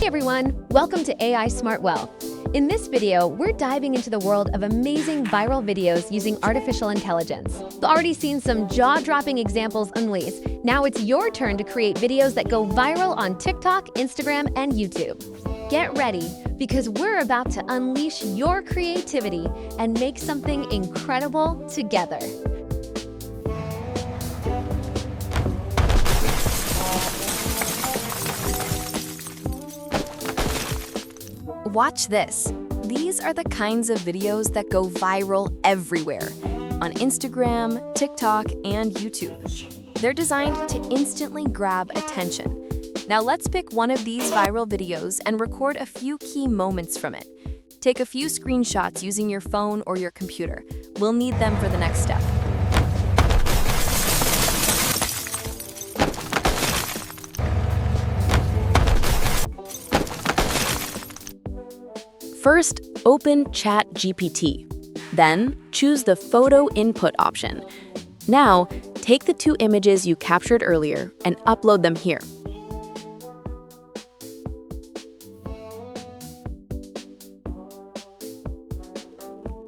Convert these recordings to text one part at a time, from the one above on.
Hey everyone, welcome to AI Smartwell. In this video, we're diving into the world of amazing viral videos using artificial intelligence. We've already seen some jaw-dropping examples unleashed. Now it's your turn to create videos that go viral on TikTok, Instagram, and YouTube. Get ready, because we're about to unleash your creativity and make something incredible together. Watch this. These are the kinds of videos that go viral everywhere, on Instagram, TikTok, and YouTube. They're designed to instantly grab attention. Now let's pick one of these viral videos and record a few key moments from it. Take a few screenshots using your phone or your computer. We'll need them for the next step. First, open ChatGPT. Then, choose the Photo Input option. Now, take the two images you captured earlier and upload them here.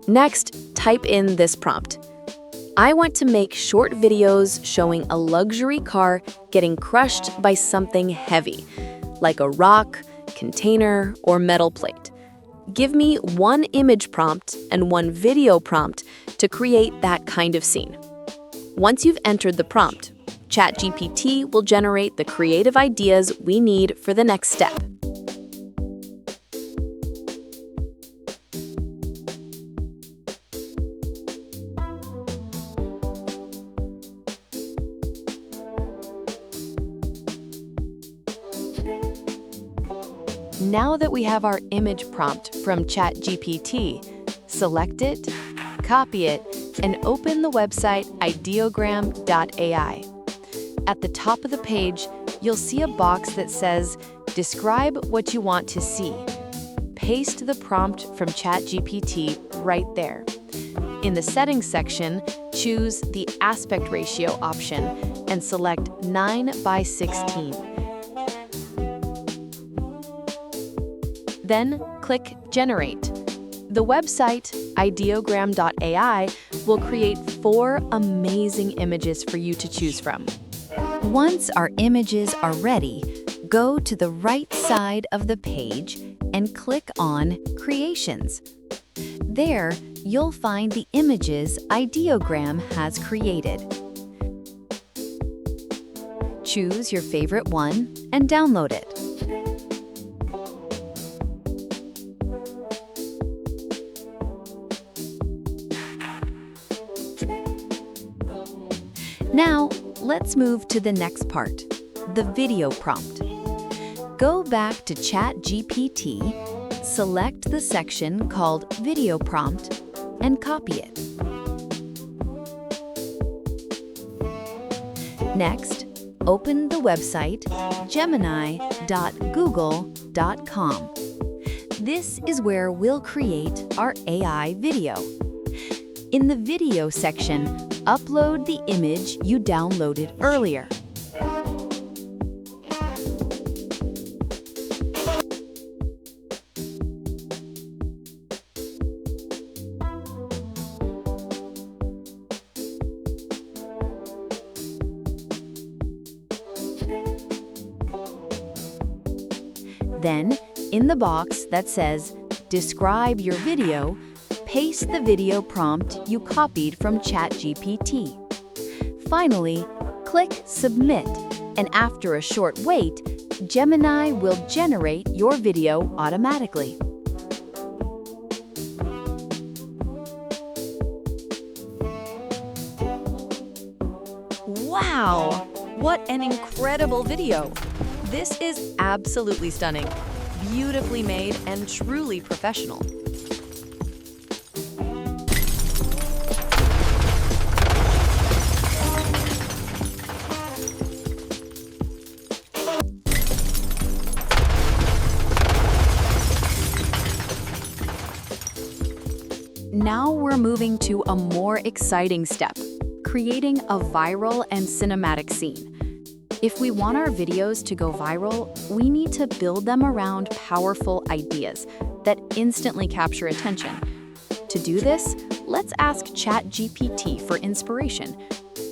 Next, type in this prompt. I want to make short videos showing a luxury car getting crushed by something heavy, like a rock, container, or metal plate. Give me one image prompt and one video prompt to create that kind of scene. Once you've entered the prompt, ChatGPT will generate the creative ideas we need for the next step. Now that we have our image prompt from ChatGPT, select it, copy it, and open the website Ideogram.ai. At the top of the page, you'll see a box that says, "Describe what you want to see." Paste the prompt from ChatGPT right there. In the settings section, choose the aspect ratio option and select 9:16. Then click Generate. The website, Ideogram.ai, will create 4 amazing images for you to choose from. Once our images are ready, go to the right side of the page and click on Creations. There, you'll find the images Ideogram has created. Choose your favorite one and download it. Now, let's move to the next part, the video prompt. Go back to ChatGPT, select the section called Video Prompt, and copy it. Next, open the website Gemini.google.com. This is where we'll create our AI video. In the video section, upload the image you downloaded earlier. Then, in the box that says, "Describe your video," paste the video prompt you copied from ChatGPT. Finally, click Submit, and after a short wait, Gemini will generate your video automatically. Wow! What an incredible video! This is absolutely stunning, beautifully made, and truly professional. Now we're moving to a more exciting step, creating a viral and cinematic scene. If we want our videos to go viral, we need to build them around powerful ideas that instantly capture attention. To do this, let's ask ChatGPT for inspiration.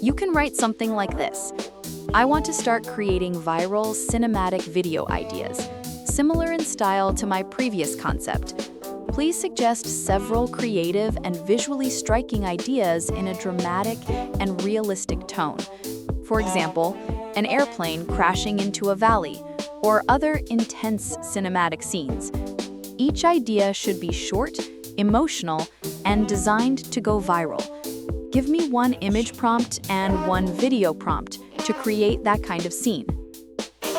You can write something like this: I want to start creating viral cinematic video ideas, similar in style to my previous concept. Please suggest several creative and visually striking ideas in a dramatic and realistic tone. For example, an airplane crashing into a valley, or other intense cinematic scenes. Each idea should be short, emotional, and designed to go viral. Give me one image prompt and one video prompt to create that kind of scene.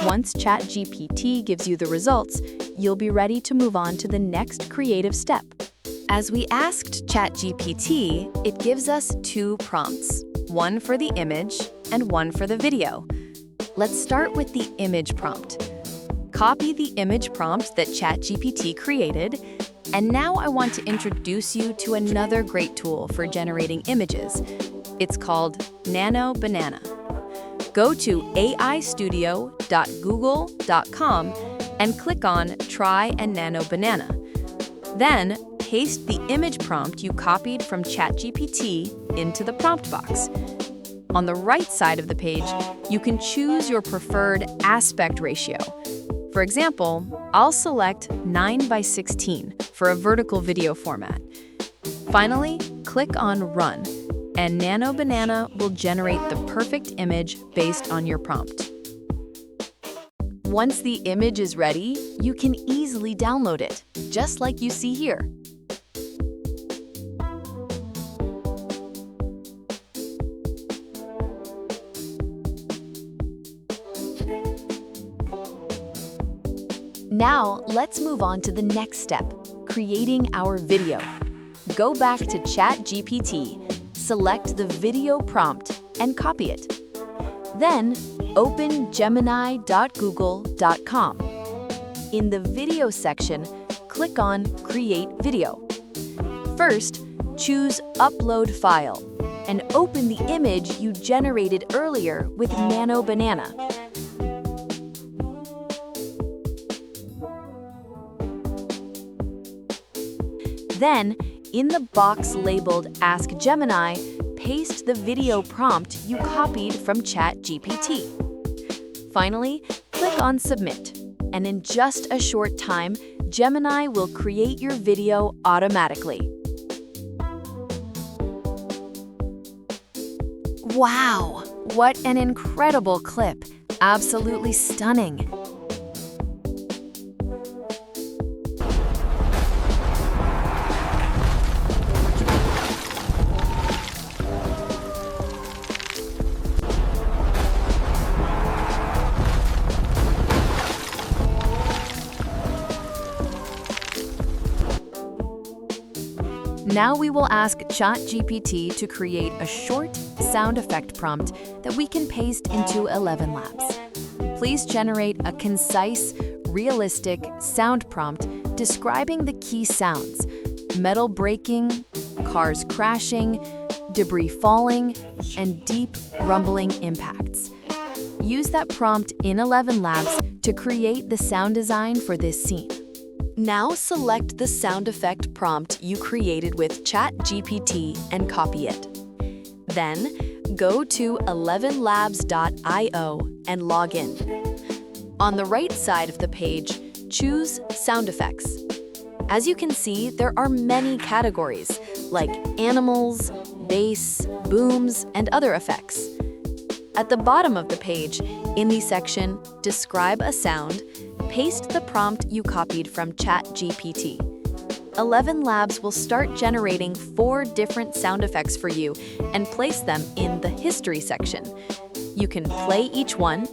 Once ChatGPT gives you the results, you'll be ready to move on to the next creative step. As we asked ChatGPT, it gives us 2 prompts, one for the image and one for the video. Let's start with the image prompt. Copy the image prompt that ChatGPT created, and now I want to introduce you to another great tool for generating images. It's called Nano Banana. Go to aistudio.google.com and click on Try a Nano Banana. Then, paste the image prompt you copied from ChatGPT into the prompt box. On the right side of the page, you can choose your preferred aspect ratio. For example, I'll select 9:16 for a vertical video format. Finally, click on Run, and Nano Banana will generate the perfect image based on your prompt. Once the image is ready, you can easily download it, just like you see here. Now, let's move on to the next step, creating our video. Go back to ChatGPT, select the video prompt, and copy it. Then, open Gemini.google.com. In the video section, click on Create Video. First, choose Upload File, and open the image you generated earlier with Nano Banana. Then, in the box labeled Ask Gemini, paste the video prompt you copied from ChatGPT. Finally, click on Submit, and in just a short time, Gemini will create your video automatically. Wow! What an incredible clip! Absolutely stunning! Now we will ask ChatGPT to create a short sound effect prompt that we can paste into ElevenLabs. Please generate a concise, realistic sound prompt describing the key sounds: metal breaking, cars crashing, debris falling, and deep, rumbling impacts. Use that prompt in ElevenLabs to create the sound design for this scene. Now select the sound effect prompt you created with ChatGPT and copy it. Then, go to ElevenLabs.io and log in. On the right side of the page, choose Sound Effects. As you can see, there are many categories, like animals, bass, booms, and other effects. At the bottom of the page, in the section Describe a Sound, paste the prompt you copied from ChatGPT. ElevenLabs will start generating 4 different sound effects for you and place them in the History section. You can play each one,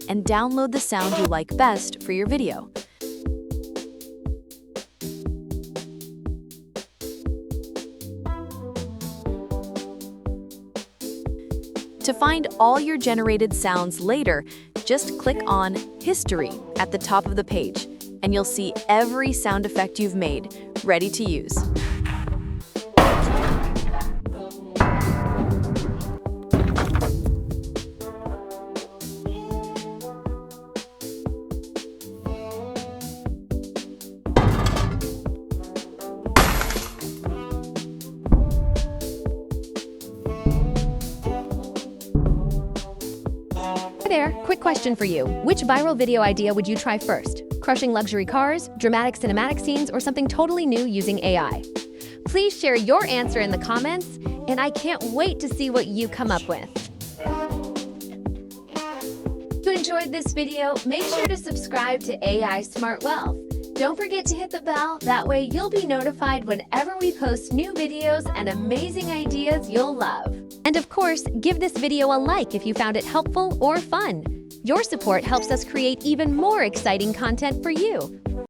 and download the sound you like best for your video. To find all your generated sounds later, Just click on History at the top of the page, and you'll see every sound effect you've made, ready to use. Hi there, quick question for you. Which viral video idea would you try first? Crushing luxury cars, dramatic cinematic scenes, or something totally new using AI? Please share your answer in the comments, and I can't wait to see what you come up with. If you enjoyed this video, make sure to subscribe to AI Smart Wealth. Don't forget to hit the bell, that way you'll be notified whenever we post new videos and amazing ideas you'll love. And of course, give this video a like if you found it helpful or fun. Your support helps us create even more exciting content for you.